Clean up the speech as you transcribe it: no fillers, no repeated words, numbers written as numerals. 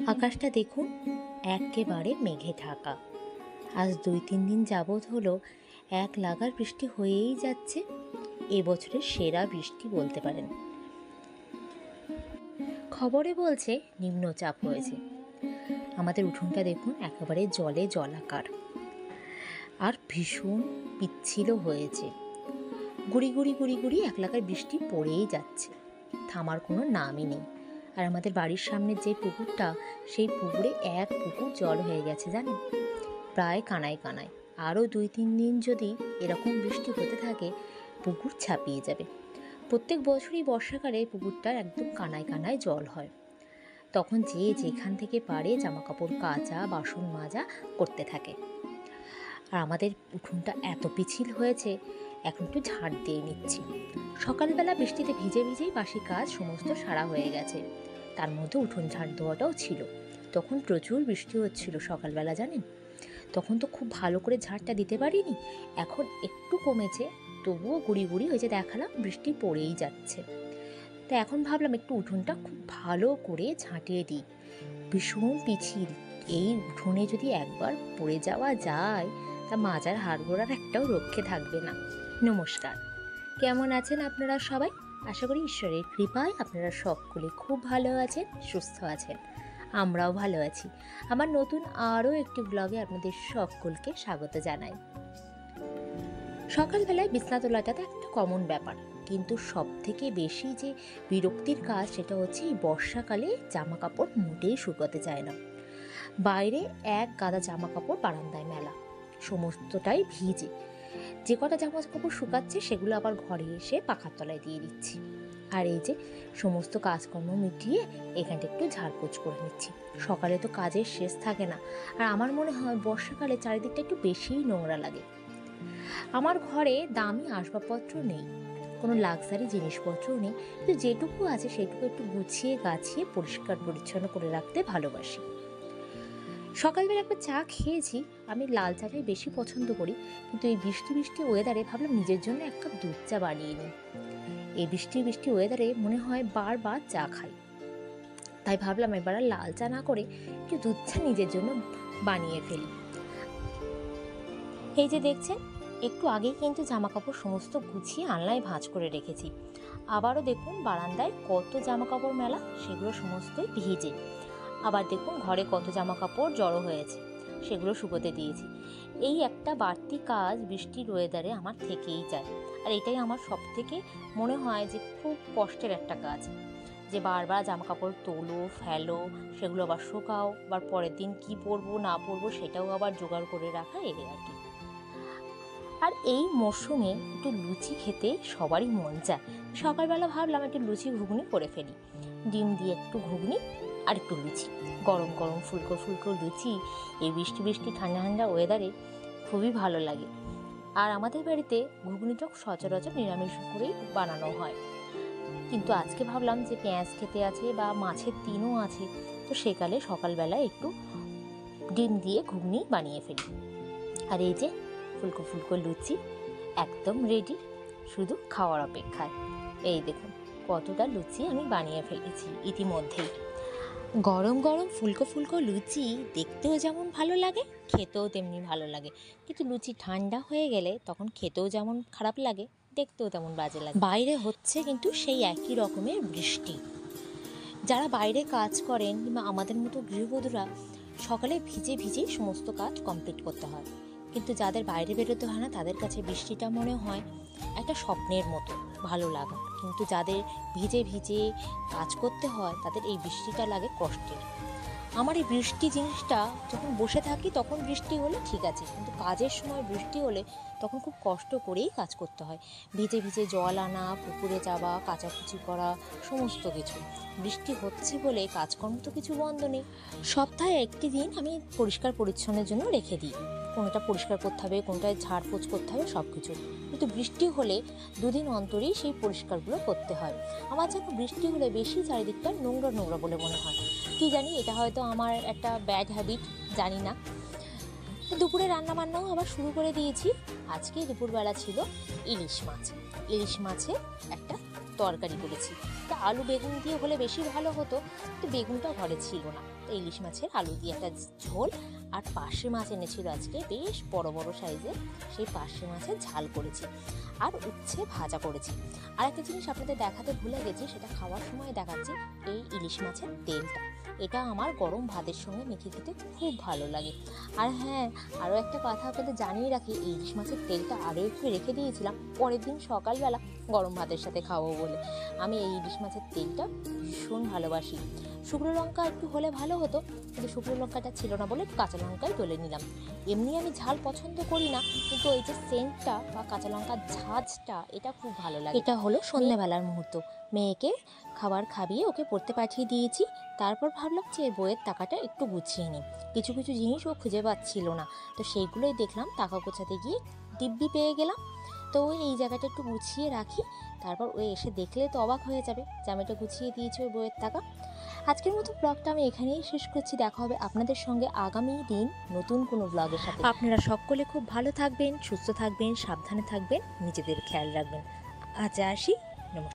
আকাশটা দেখুন, একেবারে মেঘে ঢাকা। আজ 2-3 দিন যাবৎ হলো এক লাগার বৃষ্টি হয়েই যাচ্ছে। এবছরের সেরা বৃষ্টি বলতে পারেন। খবরে বলছে নিম্নচাপ হয়েছে। আমাদের উঠোনটা দেখুন, একেবারে জলে জলাকার আর ভীষণ পিচ্ছিল হয়েছে। গুড়ি গুড়ি গুড়ি গুড়ি এক লাগার বৃষ্টি পড়েই যাচ্ছে, থামার কোনো নামই নেই। আর আমাদের বাড়ির সামনে যে পুকুরটা, সেই পুকুরে এক পুকুর জল হয়ে গেছে জানেন, প্রায় কানায় কানায়। আরও 2-3 দিন যদি এরকম বৃষ্টি হতে থাকে, পুকুর ছাপিয়ে যাবে। প্রত্যেক বছরই বর্ষাকালে পুকুরটার একদম কানায় কানায় জল হয়। তখন যে যেখান থেকে পারে জামা কাপড় কাচা, বাসন মাজা করতে থাকে। আর আমাদের উঠোনটা এত পিছিল হয়েছে, এখন একটু ঝাড় দিয়ে নিচ্ছি। সকালবেলা বৃষ্টিতে ভিজে ভিজেই বাসি কাজ সমস্ত সারা হয়ে গেছে। তার মধ্যে উঠোন ঝাড় দেওয়াটাও ছিল। তখন প্রচুর বৃষ্টি হচ্ছিল সকালবেলা জানেন। তখন তো খুব ভালো করে ঝাড়টা দিতে পারিনি। এখন একটু কমেছে, তবুও গুড়ি গুড়ি হয়েছে, দেখালাম বৃষ্টি পড়েই যাচ্ছে। তো এখন ভাবলাম একটু উঠোনটা খুব ভালো করে ঝাঁটিয়ে দিই। ভীষণ পিছিল, এই উঠোনে যদি একবার পড়ে যাওয়া যায়, তা মাজার হাড়গোড়ার একটাও রক্ষে থাকবে না। নমস্কার, কেমন আছেন আপনারা সবাই? আশা করি ঈশ্বরের কৃপায় আপনারা সকলে খুব ভালো আছেন, সুস্থ আছেন। আমরাও ভালো আছি। আমার নতুন আরও একটি ব্লগে আপনাদের সকলকে স্বাগত জানাই। সকালবেলায় বিছনা তোলাটা তো একটা কমন ব্যাপার, কিন্তু সব থেকে বেশি যে বিরক্তির কাজ, সেটা হচ্ছে এই বর্ষাকালে জামা কাপড় মোটেই শুকোতে চায় না। বাইরে এক গাদা জামা কাপড় বারান্দায় মেলা, সমস্তটাই ভিজে। যে কটা জামা কাপড় শুকাচ্ছে, সেগুলো আবার ঘরে এসে পাখার তলায় দিয়ে দিচ্ছি। আর এই যে সমস্ত কাজকর্ম মিটিয়ে এখানটা একটু ঝাড়পোছ করে নিচ্ছি। সকালে তো কাজের শেষ থাকে না। আর আমার মনে হয় বর্ষাকালে চারিদিকটা একটু বেশিই নোংরা লাগে। আমার ঘরে দামি আসবাবপত্র নেই, কোনো লাক্সারি জিনিসপত্রও নেই, কিন্তু যেটুকু আছে সেটুকু একটু গুছিয়ে গাছিয়ে পরিষ্কার পরিচ্ছন্ন করে রাখতে ভালোবাসি। সকালবেলা একবার চা খেয়েছি। আমি লাল চাটাই বেশি পছন্দ করি, কিন্তু এই বৃষ্টি বৃষ্টি ওয়েদারে ভাবলাম নিজের জন্য এক কাপ দুধ চা বানিয়ে নিই। এই বৃষ্টি বৃষ্টি ওয়েদারে মনে হয় বারবার চা খাই, তাই ভাবলাম এবার আর লাল চা না করে একটু দুধ চা নিজের জন্য বানিয়ে ফেলি। এই যে দেখছেন, একটু আগেই কিন্তু জামা কাপড় সমস্ত গুছিয়ে আলনায় ভাঁজ করে রেখেছি। আবারও দেখুন বারান্দায় কত জামা কাপড় মেলা, সেগুলো সমস্তই ভিজে। আবার দেখুন ঘরে কত জামা কাপড় জড়ো হয়েছে, সেগুলো শুকোতে দিয়েছি। এই একটা বাড়তি কাজ বৃষ্টির ওয়েদারে আমার থেকেই যায়। আর এটাই আমার সব থেকে মনে হয় যে খুব কষ্টের একটা কাজ, যে বারবার জামা কাপড় তোলো, ফেলো, সেগুলো আবার শোকাও, আবার পরের দিন কি পরবো না পরবো সেটাও আবার জোগাড় করে রাখা, এই আর কি। আর এই মরশুমে একটু লুচি খেতে সবারই মন চায়। সকালবেলা ভাবলাম একটু লুচি ঘুগনি করে ফেলি। ডিম দিয়ে একটু ঘুগনি আর একটু লুচি, গরম গরম ফুলকো ফুলকো লুচি এই বৃষ্টি বৃষ্টি ঠান্ডা ঠান্ডা ওয়েদারে খুবই ভালো লাগে। আর আমাদের বাড়িতে ঘুগনিটা সচরাচর নিরামিষ করেই বানানো হয়, কিন্তু আজকে ভাবলাম যে পেঁয়াজ খেতে আছে বা মাছের দিনও আছে, তো সেকালে সকালবেলায় একটু ডিম দিয়ে ঘুগনি বানিয়ে ফেলি। আর এই যে ফুলকো ফুলকো লুচি একদম রেডি, শুধু খাওয়ার অপেক্ষায়। এই দেখুন কতটা লুচি আমি বানিয়ে ফেলেছি ইতিমধ্যেই। গরম গরম ফুলকো ফুলকো লুচি দেখতেও যেমন ভালো লাগে, খেতেও তেমনি ভালো লাগে। কিন্তু লুচি ঠান্ডা হয়ে গেলে তখন খেতেও যেমন খারাপ লাগে, দেখতেও তেমন বাজে লাগে। বাইরে হচ্ছে কিন্তু সেই একই রকমের বৃষ্টি। যারা বাইরে কাজ করেন কিংবা আমাদের মতো গৃহবধূরা, সকালে ভিজে ভিজেই সমস্ত কাজ কমপ্লিট করতে হয়। কিন্তু যাদের বাইরে বেরোতে হয় না, তাদের কাছে বৃষ্টিটা মনে হয় একটা স্বপ্নের মতো ভালো লাগা। কিন্তু যাদের ভিজে ভিজে কাজ করতে হয়, তাদের এই বৃষ্টিটা লাগে কষ্টের। আমার এই বৃষ্টি জিনিসটা, যখন বসে থাকি তখন বৃষ্টি হলে ঠিক আছে, কিন্তু কাজের সময় বৃষ্টি হলে তখন খুব কষ্ট করেই কাজ করতে হয়। ভিজে ভিজে জল আনা, পুকুরে যাওয়া, কাচাকুচি করা, সমস্ত কিছু। বৃষ্টি হচ্ছে বলে কাজকর্ম তো কিছু বন্ধ নেই। সপ্তাহে একটি দিন আমি পরিষ্কার পরিচ্ছন্নের জন্য রেখে দিই। কোনোটা পরিষ্কার করতে হবে, কোনোটায় ঝাড়পোছ করতে হবে, সব কিছু। কিন্তু বৃষ্টি হলে 2 দিন অন্তরেই সেই পরিষ্কারগুলো করতে হয়। আমার যেন বৃষ্টি হলে বেশি চারিদিকটা নোংরা নোংরা বলে মনে হয়। কি জানি, এটা হয়তো আমার একটা ব্যাড হ্যাবিট, জানি না। দুপুরে রান্নাবান্নাও আবার শুরু করে দিয়েছি। আজকে দুপুরবেলা ছিল ইলিশ মাছ। ইলিশ মাছের একটা তরকারি করেছি। তো আলু বেগুন দিয়ে হলে বেশি ভালো হতো, তো বেগুনটা ঘরে ছিল না, তো ইলিশ মাছের আলু দিয়ে একটা ঝোল, আর পার্শে মাছ এনেছিল আজকে বেশ বড় বড় সাইজের, সেই পার্শে মাছের ঝাল করেছি, আর উচ্ছে ভাজা করেছি। আর একটা জিনিস আপনাদের দেখাতে ভুলে গেছি, সেটা খাওয়ার সময় দেখাচ্ছি, এই ইলিশ মাছের তেলটা, এটা আমার গরম ভাতের সঙ্গে মেখে খেতে খুব ভালো লাগে। আর হ্যাঁ, আরও একটা কথা আপনাদের জানিয়ে রাখি, এই ইলিশ মাছের তেলটা আরও একটু রেখে দিয়েছিলাম পরের দিন সকালবেলা গরম ভাতের সাথে খাবো বলে। আমি এই ইলিশ মাছের তেলটা ভীষণ ভালোবাসি। শুকনো লঙ্কা একটু হলে ভালো হতো, কিন্তু শুকনো লঙ্কাটা ছিল না বলে কাঁচা লঙ্কাই তুলে নিলাম। এমনি আমি ঝাল পছন্দ করি না, কিন্তু এই যে সেন্টটা বা কাঁচা লঙ্কার ঝাঁঝটা, এটা খুব ভালো লাগে। এটা হলো সন্ধ্যেবেলার মুহূর্ত, মেয়েকে খাবার খাইয়ে ওকে পড়তে পাঠিয়ে দিয়েছি। তারপর ভাবলাম যে বইয়ের টাকাটা একটু গুছিয়ে নিই, কিছু কিছু জিনিস ও খুঁজে পাচ্ছিল না, তো সেইগুলোই দেখলাম, টাকা গোছাতে গিয়ে দিব্যি পেয়ে গেলাম। তো ওই এই জায়গাটা একটু গুছিয়ে রাখি, তারপর ওই এসে দেখলে তো অবাক হয়ে যাবে যে আমি এটা গুছিয়ে দিয়েছি ওই বইয়ের টাকা। আজকের মতো ব্লগটা আমি এখানেই শেষ করছি। দেখা হবে আপনাদের সঙ্গে আগামী দিন নতুন কোনো ব্লগের সাথে। আপনারা সকলে খুব ভালো থাকবেন, সুস্থ থাকবেন, সাবধানে থাকবেন, নিজেদের খেয়াল রাখবেন। আজ আসি।